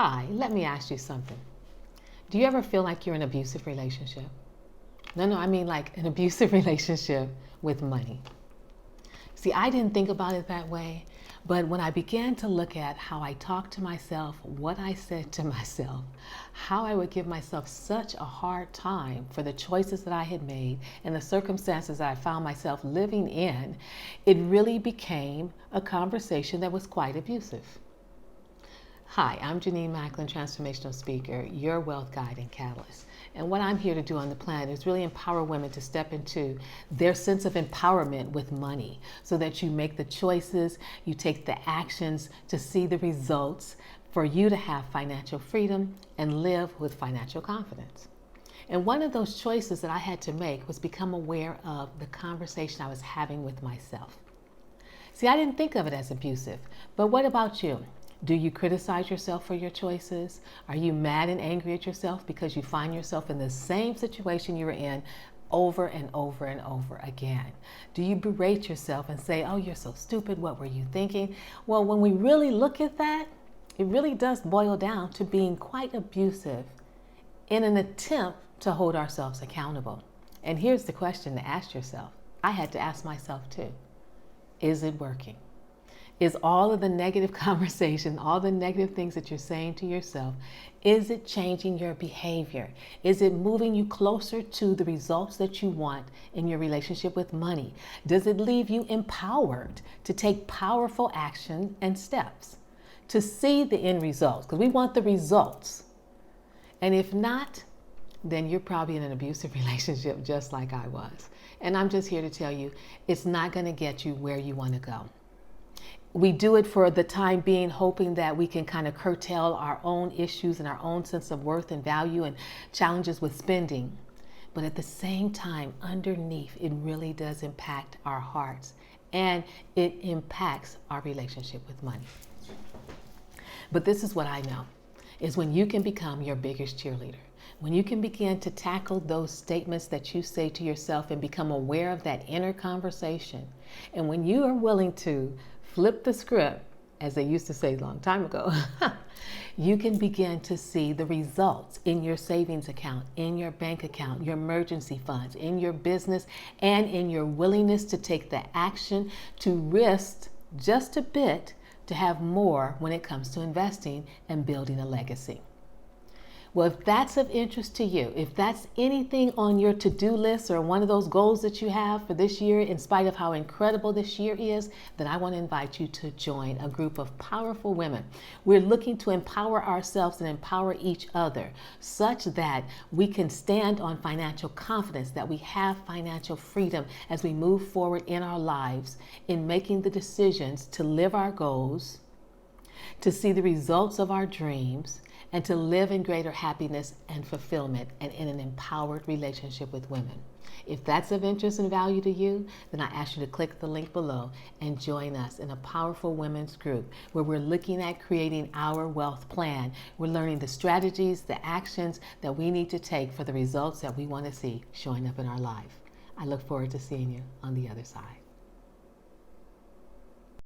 Hi, let me ask you something. Do you ever feel like you're in an abusive relationship? No, I mean like an abusive relationship with money. See, I didn't think about it that way, but when I began to look at how I talked to myself, what I said to myself, how I would give myself such a hard time for the choices that I had made and the circumstances that I found myself living in, it really became a conversation that was quite abusive. Hi, I'm Janine Macklin, transformational speaker, your wealth guide and catalyst. And what I'm here to do on the planet is really empower women to step into their sense of empowerment with money so that you make the choices, you take the actions to see the results for you to have financial freedom and live with financial confidence. And one of those choices that I had to make was become aware of the conversation I was having with myself. See, I didn't think of it as abusive, but what about you? Do you criticize yourself for your choices? Are you mad and angry at yourself because you find yourself in the same situation you were in over and over and over again? Do you berate yourself and say, oh, you're so stupid, what were you thinking? Well, when we really look at that, it really does boil down to being quite abusive in an attempt to hold ourselves accountable. And here's the question to ask yourself. I had to ask myself too. Is it working? Is all of the negative conversation, all the negative things that you're saying to yourself, is it changing your behavior? Is it moving you closer to the results that you want in your relationship with money? Does it leave you empowered to take powerful action and steps to see the end results? Because we want the results. And if not, then you're probably in an abusive relationship just like I was. And I'm just here to tell you, it's not going to get you where you want to go. We do it for the time being, hoping that we can kind of curtail our own issues and our own sense of worth and value and challenges with spending. But at the same time, underneath, it really does impact our hearts and it impacts our relationship with money. But this is what I know, is when you can become your biggest cheerleader, when you can begin to tackle those statements that you say to yourself and become aware of that inner conversation, and when you are willing to flip the script, as they used to say a long time ago, you can begin to see the results in your savings account, in your bank account, your emergency funds, in your business, and in your willingness to take the action to risk just a bit to have more when it comes to investing and building a legacy. Well, if that's of interest to you, if that's anything on your to-do list or one of those goals that you have for this year, in spite of how incredible this year is, then I want to invite you to join a group of powerful women. We're looking to empower ourselves and empower each other such that we can stand on financial confidence, that we have financial freedom as we move forward in our lives in making the decisions to live our goals, to see the results of our dreams, and to live in greater happiness and fulfillment and in an empowered relationship with women. If that's of interest and value to you, then I ask you to click the link below and join us in a powerful women's group where we're looking at creating our wealth plan. We're learning the strategies, the actions that we need to take for the results that we want to see showing up in our life. I look forward to seeing you on the other side.